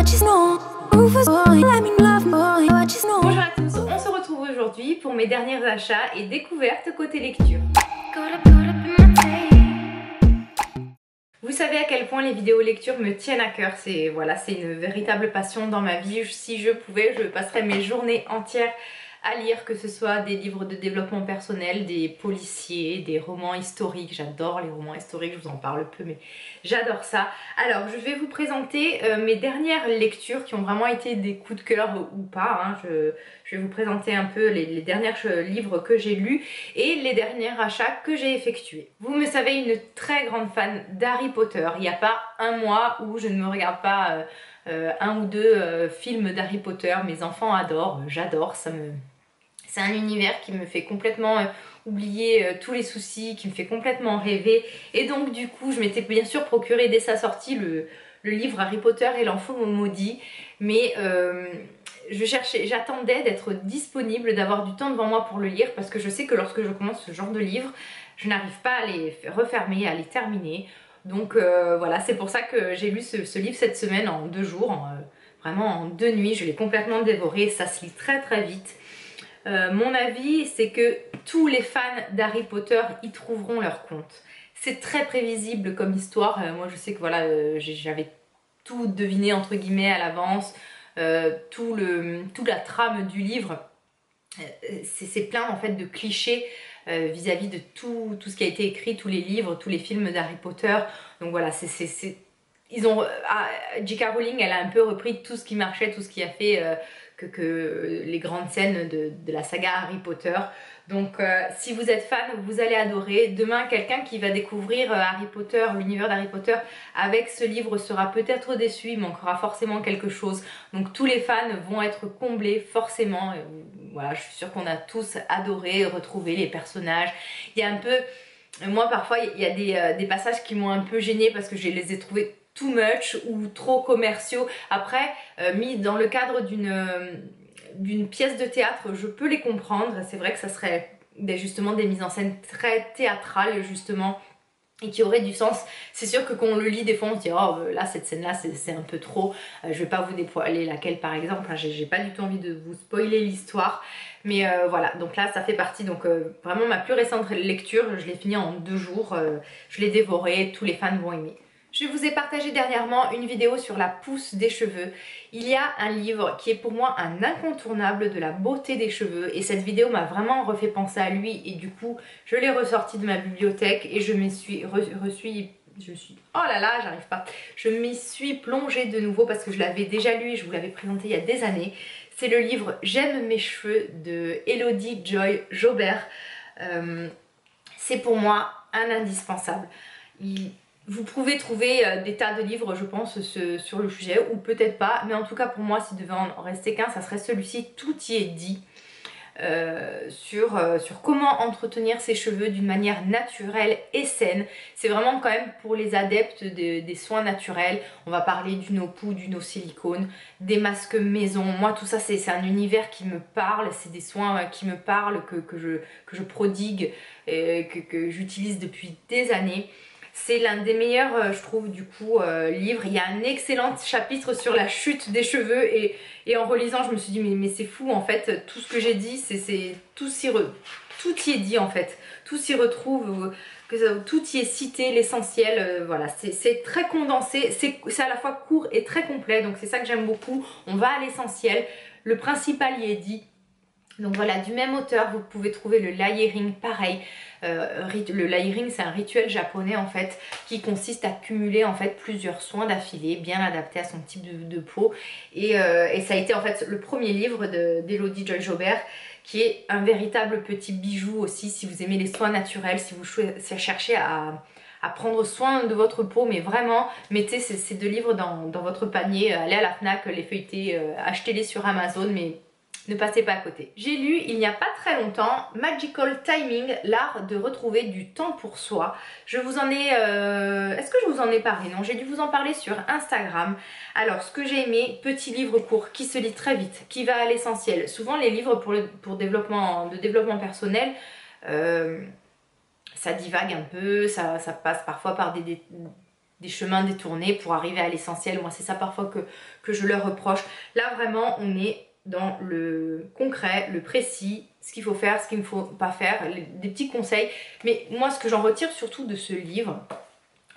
à tous, on se retrouve aujourd'hui pour mes derniers achats et découvertes côté lecture. Vous savez à quel point les vidéos lecture me tiennent à cœur, c'est une véritable passion dans ma vie. Si je pouvais, je passerais mes journées entières à lire, que ce soit des livres de développement personnel, des policiers, des romans historiques. J'adore les romans historiques, je vous en parle peu mais j'adore ça. Alors je vais vous présenter mes dernières lectures qui ont vraiment été des coups de cœur ou pas, hein. Je vais vous présenter un peu les derniers livres que j'ai lus et les derniers achats que j'ai effectués. Vous me savez, une très grande fan d'Harry Potter. Il n'y a pas un mois où je ne me regarde pas un ou deux films d'Harry Potter. Mes enfants adorent, j'adore, c'est un univers qui me fait complètement oublier tous les soucis, qui me fait complètement rêver. Et donc du coup, je m'étais bien sûr procuré dès sa sortie le livre Harry Potter et l'enfant maudit. Mais j'attendais d'être disponible, d'avoir du temps devant moi pour le lire, parce que je sais que lorsque je commence ce genre de livre, je n'arrive pas à les refermer, à les terminer. Donc voilà, c'est pour ça que j'ai lu ce livre cette semaine en 2 jours, vraiment en 2 nuits. Je l'ai complètement dévoré, ça se lit très très vite. Mon avis, c'est que tous les fans d'Harry Potter y trouveront leur compte. C'est très prévisible comme histoire. Moi je sais que voilà, j'avais tout deviné entre guillemets à l'avance. Toute la trame du livre, c'est plein en fait de clichés vis-à-vis de tout ce qui a été écrit, tous les livres, tous les films d'Harry Potter. Donc voilà, J.K. Rowling, elle a un peu repris tout ce qui marchait, tout ce qui a fait que les grandes scènes de la saga Harry Potter. Donc si vous êtes fan, vous allez adorer. Demain, quelqu'un qui va découvrir Harry Potter, l'univers d'Harry Potter avec ce livre sera peut-être déçu, il manquera forcément quelque chose. Donc tous les fans vont être comblés forcément. Voilà, je suis sûre qu'on a tous adoré retrouver les personnages. Il y a un peu... Moi parfois il y a des passages qui m'ont un peu gênée parce que je les ai trouvés too much ou trop commerciaux. Après, mis dans le cadre d'une pièce de théâtre, je peux les comprendre. C'est vrai que ça serait justement des mises en scène très théâtrales justement et qui auraient du sens. C'est sûr que quand on le lit, des fois on se dit oh là cette scène là c'est un peu trop. Je vais pas vous dévoiler laquelle par exemple, hein. J'ai pas du tout envie de vous spoiler l'histoire. Mais voilà, donc là ça fait partie, donc vraiment ma plus récente lecture, je l'ai fini en 2 jours, je l'ai dévoré, tous les fans vont aimer. Je vous ai partagé dernièrement une vidéo sur la pousse des cheveux. Il y a un livre qui est pour moi un incontournable de la beauté des cheveux et cette vidéo m'a vraiment refait penser à lui et du coup je l'ai ressorti de ma bibliothèque et je m'y suis oh là là, j'arrive pas. Je m'y suis plongée de nouveau parce que je l'avais déjà lu et je vous l'avais présenté il y a des années. C'est le livre J'aime mes cheveux de Elodie Joy Jobert. C'est pour moi un indispensable. Vous pouvez trouver des tas de livres, je pense, sur le sujet, ou peut-être pas, mais en tout cas pour moi, s'il devait en rester qu'un, ça serait celui-ci. Tout y est dit sur comment entretenir ses cheveux d'une manière naturelle et saine. C'est vraiment quand même pour les adeptes des soins naturels. On va parler du no-poo, du no-silicone, des masques maison. Moi, tout ça, c'est un univers qui me parle, c'est des soins qui me parlent, que je prodigue, que j'utilise depuis des années. C'est l'un des meilleurs, je trouve, du coup, livres. Il y a un excellent chapitre sur la chute des cheveux et en relisant, je me suis dit, mais c'est fou, en fait, tout ce que j'ai dit, tout y est dit, en fait. Tout s'y retrouve, tout y est cité, l'essentiel, voilà. C'est très condensé, c'est à la fois court et très complet, donc c'est ça que j'aime beaucoup. On va à l'essentiel, le principal y est dit. Donc voilà, du même auteur, vous pouvez trouver le layering, pareil. Le layering, c'est un rituel japonais en fait qui consiste à cumuler en fait plusieurs soins d'affilée, bien adaptés à son type de peau. Et ça a été en fait le premier livre d'Elodie Joy Jobert, qui est un véritable petit bijou aussi si vous aimez les soins naturels, si vous cherchez à prendre soin de votre peau, mais vraiment mettez ces 2 livres dans votre panier, allez à la FNAC, les feuilleter, achetez-les sur Amazon, mais ne passez pas à côté. J'ai lu il n'y a pas très longtemps Magical Timing, l'art de retrouver du temps pour soi. Je vous en ai... Est-ce que je vous en ai parlé? Non, j'ai dû vous en parler sur Instagram. Alors, ce que j'ai aimé, petit livre court qui se lit très vite, qui va à l'essentiel. Souvent, les livres pour développement personnel, ça divague un peu, ça passe parfois par des chemins détournés pour arriver à l'essentiel. Moi c'est ça parfois que je leur reproche. Là vraiment on est dans le concret, le précis, ce qu'il faut faire, ce qu'il ne faut pas faire, des petits conseils. Mais moi ce que j'en retire surtout de ce livre,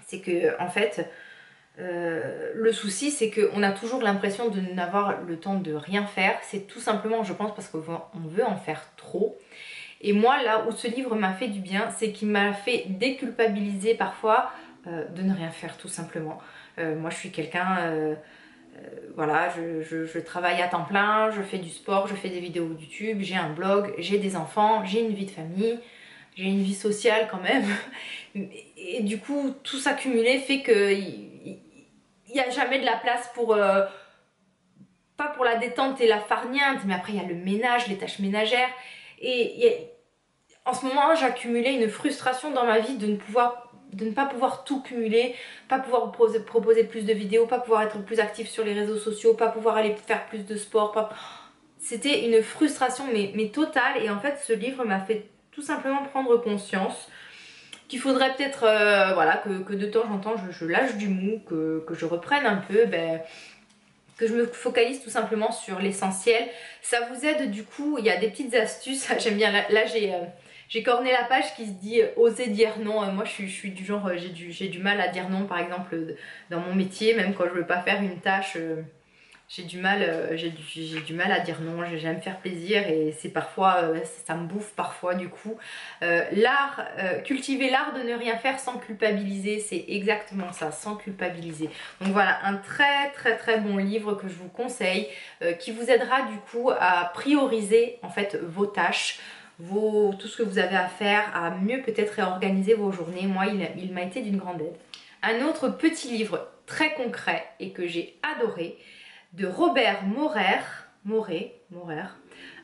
c'est que en fait le souci c'est qu'on a toujours l'impression de n'avoir le temps de rien faire. C'est tout simplement je pense parce qu'on veut en faire trop. Et moi là où ce livre m'a fait du bien, c'est qu'il m'a fait déculpabiliser parfois de ne rien faire tout simplement. Moi je suis quelqu'un, voilà, je travaille à temps plein, je fais du sport, je fais des vidéos YouTube, j'ai un blog, j'ai des enfants, j'ai une vie de famille, j'ai une vie sociale quand même. Et du coup tout s'accumuler fait que il n'y a jamais de la place pour... pas pour la détente et la farniente, mais après il y a le ménage, les tâches ménagères. Et en ce moment j'accumulais une frustration dans ma vie de ne pas pouvoir tout cumuler, pas pouvoir proposer plus de vidéos, pas pouvoir être plus active sur les réseaux sociaux, pas pouvoir aller faire plus de sport. C'était une frustration mais totale. Et en fait ce livre m'a fait tout simplement prendre conscience qu'il faudrait peut-être voilà, que de temps en temps je lâche du mou, que je reprenne un peu, que je me focalise tout simplement sur l'essentiel. Ça vous aide du coup, il y a des petites astuces, j'aime bien, là j'ai corné la page qui se dit oser dire non. Moi je suis du genre, j'ai du mal à dire non par exemple dans mon métier, même quand je veux pas faire une tâche, j'ai du mal à dire non. J'aime faire plaisir et c'est parfois, ça me bouffe parfois du coup. Cultiver l'art de ne rien faire sans culpabiliser, c'est exactement ça, sans culpabiliser. Donc voilà, un très bon livre que je vous conseille, qui vous aidera du coup à prioriser en fait vos tâches, tout ce que vous avez à faire, à mieux peut-être réorganiser vos journées. Moi il m'a été d'une grande aide. Un autre petit livre très concret et que j'ai adoré, de Robert Moret,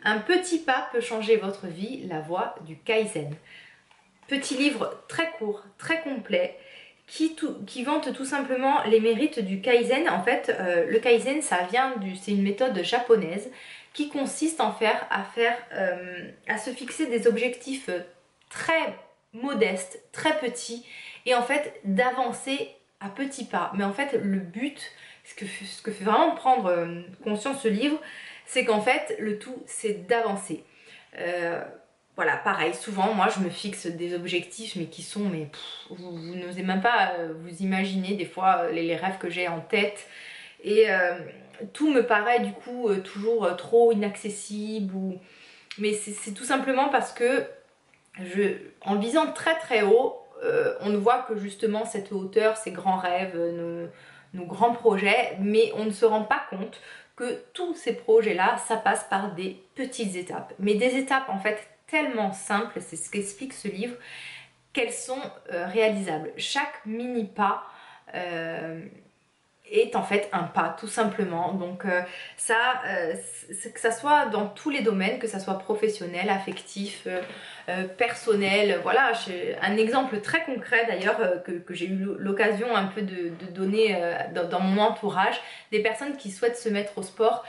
Un petit pas peut changer votre vie, la voie du Kaizen. Petit livre très court, très complet, qui vante tout simplement les mérites du Kaizen. En fait, le Kaizen, c'est une méthode japonaise qui consiste à se fixer des objectifs très modestes, très petits, et en fait d'avancer à petits pas. Mais en fait, le but, ce que fait vraiment prendre conscience ce livre, c'est qu'en fait le tout c'est d'avancer. Voilà, pareil, souvent moi je me fixe des objectifs mais qui sont, vous n'osez même pas vous imaginer des fois les rêves que j'ai en tête, et tout me paraît du coup toujours trop inaccessible, mais c'est tout simplement parce que en visant très haut, on ne voit que justement cette hauteur, ces grands rêves, nos grands projets, mais on ne se rend pas compte que tous ces projets-là, ça passe par des petites étapes. Mais des étapes en fait tellement simples, c'est ce qu'explique ce livre, qu'elles sont réalisables. Chaque mini pas est en fait un pas tout simplement. Donc que ça soit dans tous les domaines, que ça soit professionnel, affectif, personnel. Voilà, un exemple très concret d'ailleurs que j'ai eu l'occasion un peu de donner dans mon entourage, des personnes qui souhaitent se mettre au sport.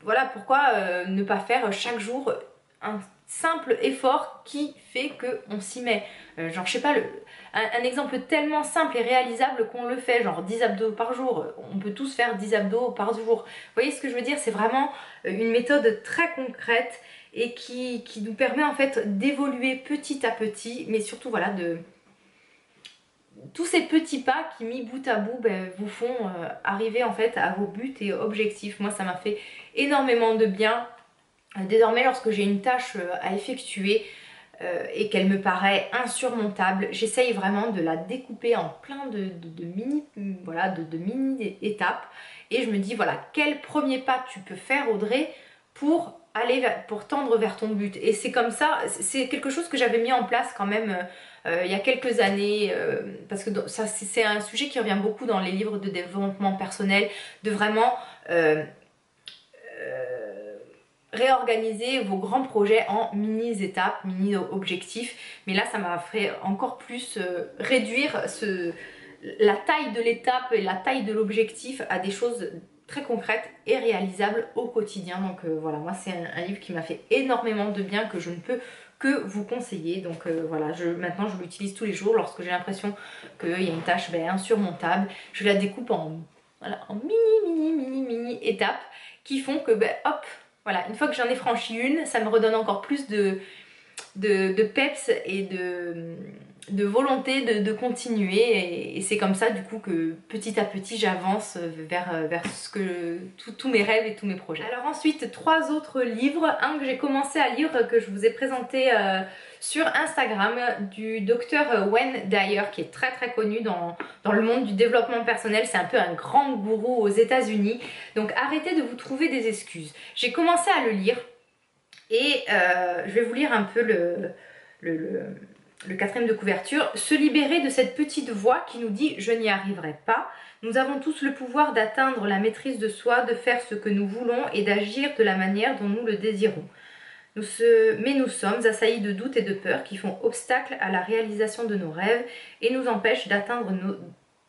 Voilà, pourquoi ne pas faire chaque jour un simple effort qui fait qu'on s'y met. Genre je sais pas, un exemple tellement simple et réalisable qu'on le fait, genre 10 abdos par jour. On peut tous faire 10 abdos par jour. Vous voyez ce que je veux dire? C'est vraiment une méthode très concrète et qui nous permet en fait d'évoluer petit à petit, mais surtout voilà, tous ces petits pas qui mis bout à bout vous font arriver en fait à vos buts et objectifs. Moi ça m'a fait énormément de bien. Désormais, lorsque j'ai une tâche à effectuer et qu'elle me paraît insurmontable, j'essaye vraiment de la découper en plein de mini étapes, et je me dis voilà, quel premier pas tu peux faire Audrey pour tendre vers ton but. Et c'est comme ça, c'est quelque chose que j'avais mis en place quand même il y a quelques années, parce que c'est un sujet qui revient beaucoup dans les livres de développement personnel, de vraiment réorganiser vos grands projets en mini étapes, mini objectifs. Mais là ça m'a fait encore plus réduire la taille de l'étape et la taille de l'objectif à des choses très concrètes et réalisables au quotidien. Donc voilà, moi c'est un livre qui m'a fait énormément de bien, que je ne peux que vous conseiller. Donc voilà, maintenant je l'utilise tous les jours lorsque j'ai l'impression qu'il y a une tâche insurmontable. Je la découpe en, voilà, en mini étapes qui font que hop, voilà, une fois que j'en ai franchi une, ça me redonne encore plus de peps et de volonté de continuer, et c'est comme ça du coup que petit à petit j'avance vers tous mes rêves et tous mes projets. Alors ensuite, 3 autres livres, un que j'ai commencé à lire, que je vous ai présenté sur Instagram, du docteur Wayne Dyer, qui est très connu dans le monde du développement personnel. C'est un peu un grand gourou aux États-Unis. Donc arrêtez de vous trouver des excuses. J'ai commencé à le lire et je vais vous lire un peu le 4e de couverture. Se libérer de cette petite voix qui nous dit « je n'y arriverai pas ». Nous avons tous le pouvoir d'atteindre la maîtrise de soi, de faire ce que nous voulons et d'agir de la manière dont nous le désirons. Mais nous sommes assaillis de doutes et de peurs qui font obstacle à la réalisation de nos rêves et nous empêchent d'atteindre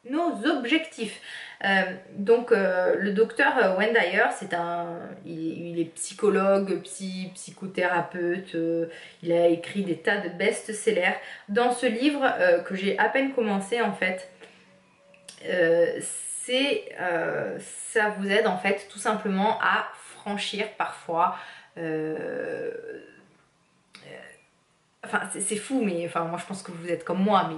nos objectifs. Donc le docteur Wayne Dyer, il est psychologue, psychothérapeute, il a écrit des tas de best-sellers. Dans ce livre que j'ai à peine commencé en fait, ça vous aide en fait tout simplement à franchir parfois enfin c'est fou, mais enfin moi je pense que vous êtes comme moi,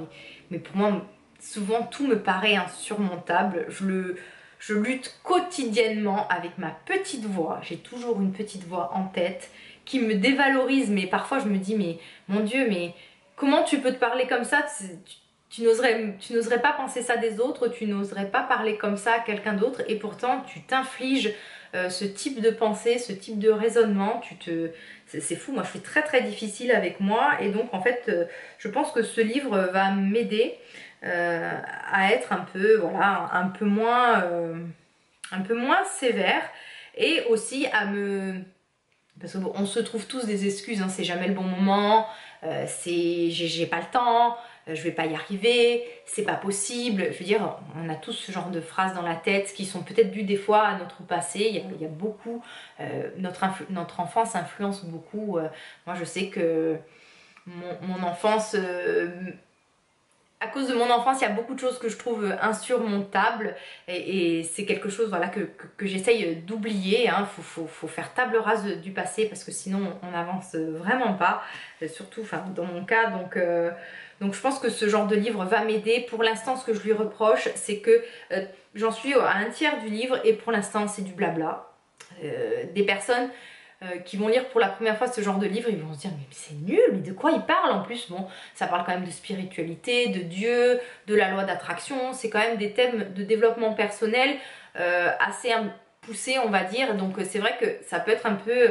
mais pour moi souvent tout me paraît insurmontable. Je lutte quotidiennement avec ma petite voix. J'ai toujours une petite voix en tête qui me dévalorise, mais parfois je me dis mais mon Dieu, mais comment tu peux te parler comme ça? Tu n'oserais pas penser ça des autres, tu n'oserais pas parler comme ça à quelqu'un d'autre, et pourtant tu t'infliges ce type de pensée, ce type de raisonnement. C'est fou, moi je suis très difficile avec moi, et donc en fait je pense que ce livre va m'aider à être un peu, voilà, un peu moins sévère, et aussi à me... Parce qu'on se trouve tous des excuses, hein, c'est jamais le bon moment, j'ai pas le temps, je vais pas y arriver, c'est pas possible. Je veux dire, on a tous ce genre de phrases dans la tête qui sont peut-être dues des fois à notre passé. Il y a beaucoup, notre enfance influence beaucoup. Moi je sais que mon enfance... à cause de mon enfance, il y a beaucoup de choses que je trouve insurmontables, et c'est quelque chose, voilà, que j'essaye d'oublier, hein. Faut faire table rase du passé, parce que sinon on n'avance vraiment pas, surtout enfin, dans mon cas. Donc je pense que ce genre de livre va m'aider. Pour l'instant, ce que je lui reproche, c'est que j'en suis à un tiers du livre, et pour l'instant c'est du blabla. Des personnes qui vont lire pour la première fois ce genre de livre, ils vont se dire mais c'est nul, mais de quoi il parle en plus? Bon, ça parle quand même de spiritualité, de Dieu, de la loi d'attraction, c'est quand même des thèmes de développement personnel assez poussés, on va dire. Donc c'est vrai que ça peut être un peu...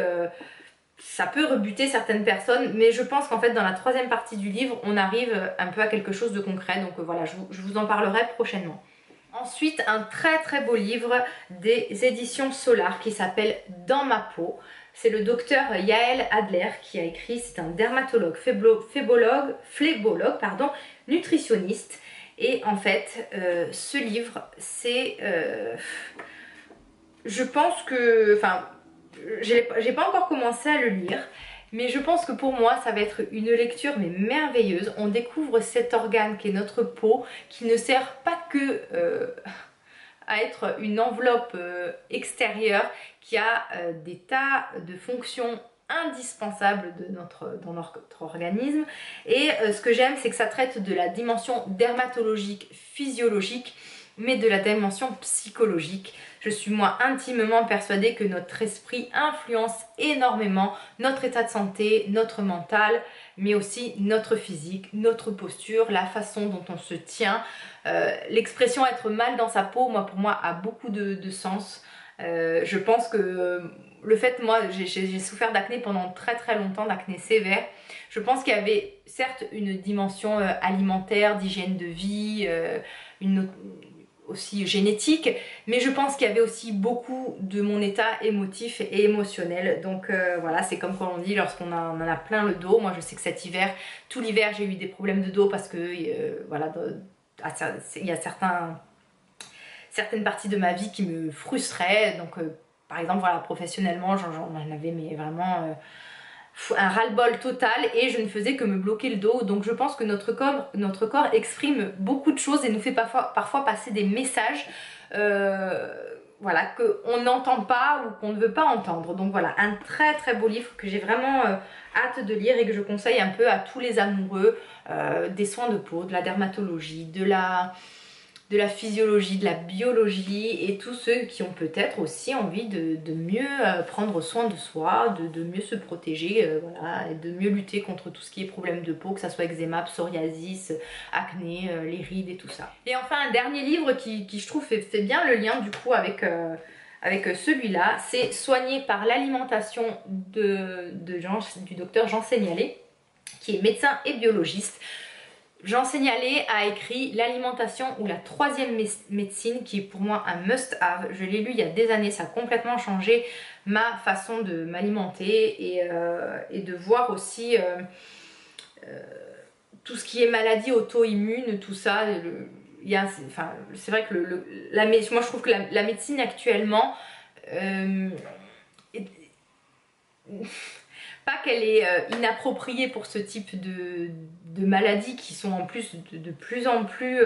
ça peut rebuter certaines personnes, mais je pense qu'en fait dans la 3e partie du livre, on arrive un peu à quelque chose de concret. Donc voilà, je vous en parlerai prochainement. Ensuite, un très beau livre des éditions Solar qui s'appelle Dans ma peau. C'est le docteur Yael Adler qui a écrit. C'est un dermatologue, phlébologue, nutritionniste. Et en fait, ce livre, c'est... je pense que... Enfin, j'ai pas encore commencé à le lire, mais je pense que pour moi, ça va être une lecture mais merveilleuse. On découvre cet organe qui est notre peau, qui ne sert pas que... à être une enveloppe extérieure, qui a des tas de fonctions indispensables dans notre organisme. Et ce que j'aime, c'est que ça traite de la dimension dermatologique, physiologique, mais de la dimension psychologique. Je suis moi intimement persuadée que notre esprit influence énormément notre état de santé, notre mental, mais aussi notre physique, notre posture, la façon dont on se tient. L'expression être mal dans sa peau, pour moi, a beaucoup de sens. Je pense que le fait, moi, j'ai souffert d'acné pendant très longtemps, d'acné sévère. Je pense qu'il y avait certes une dimension alimentaire, d'hygiène de vie, aussi génétique, mais je pense qu'il y avait aussi beaucoup de mon état émotif et émotionnel. Donc voilà, c'est comme quand on dit lorsqu'on en a plein le dos. Moi je sais que cet hiver, tout l'hiver, j'ai eu des problèmes de dos parce que voilà, il y a certaines parties de ma vie qui me frustraient. Donc par exemple, voilà, professionnellement, j'en avais mais vraiment... un ras-le-bol total et je ne faisais que me bloquer le dos. Donc je pense que notre corps exprime beaucoup de choses et nous fait parfois passer des messages voilà, qu'on n'entend pas ou qu'on ne veut pas entendre. Donc voilà, un très très beau livre que j'ai vraiment hâte de lire et que je conseille un peu à tous les amoureux des soins de peau, de la dermatologie, de la physiologie, de la biologie et tous ceux qui ont peut-être aussi envie de mieux prendre soin de soi, de mieux se protéger, voilà, et de mieux lutter contre tout ce qui est problème de peau, que ça soit eczéma, psoriasis, acné, les rides et tout ça. Et enfin un dernier livre qui je trouve fait bien le lien du coup avec celui-là, c'est Soigné par l'alimentation du docteur Jean Seignalé, qui est médecin et biologiste. Jean Seignalé a écrit L'alimentation ou la troisième médecine, qui est pour moi un must-have. Je l'ai lu il y a des années, ça a complètement changé ma façon de m'alimenter et de voir aussi tout ce qui est maladie auto-immune, tout ça. C'est vrai que moi je trouve que la médecine actuellement pas qu'elle est inappropriée pour ce type de maladies qui sont en plus de plus en plus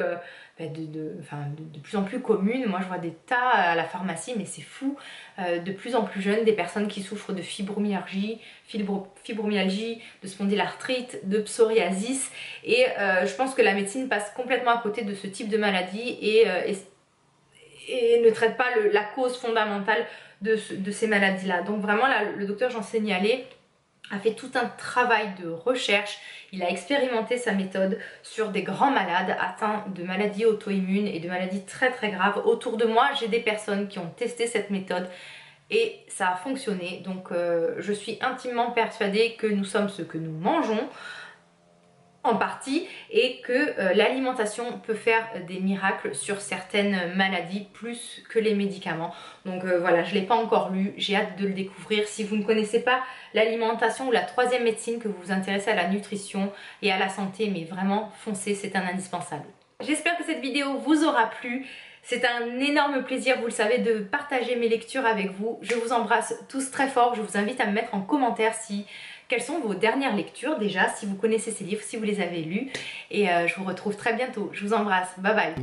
de plus en plus communes. Moi je vois des tas à la pharmacie, mais c'est fou, de plus en plus jeunes, des personnes qui souffrent de fibromyalgie, de spondylarthrite, de psoriasis, et je pense que la médecine passe complètement à côté de ce type de maladie et ne traite pas la cause fondamentale de ces maladies là. Donc vraiment là, le docteur Jean Seignalé a fait tout un travail de recherche, il a expérimenté sa méthode sur des grands malades atteints de maladies auto-immunes et de maladies très très graves. Autour de moi, j'ai des personnes qui ont testé cette méthode et ça a fonctionné. Donc je suis intimement persuadée que nous sommes ce que nous mangeons, en partie, et que l'alimentation peut faire des miracles sur certaines maladies plus que les médicaments. Donc voilà, je ne l'ai pas encore lu, j'ai hâte de le découvrir. Si vous ne connaissez pas l'alimentation ou la troisième médecine, que vous vous intéressez à la nutrition et à la santé, mais vraiment foncez, c'est un indispensable. J'espère que cette vidéo vous aura plu. C'est un énorme plaisir, vous le savez, de partager mes lectures avec vous. Je vous embrasse tous très fort. Je vous invite à me mettre en commentaire quelles sont vos dernières lectures déjà, si vous connaissez ces livres, si vous les avez lus. Et je vous retrouve très bientôt. Je vous embrasse. Bye bye.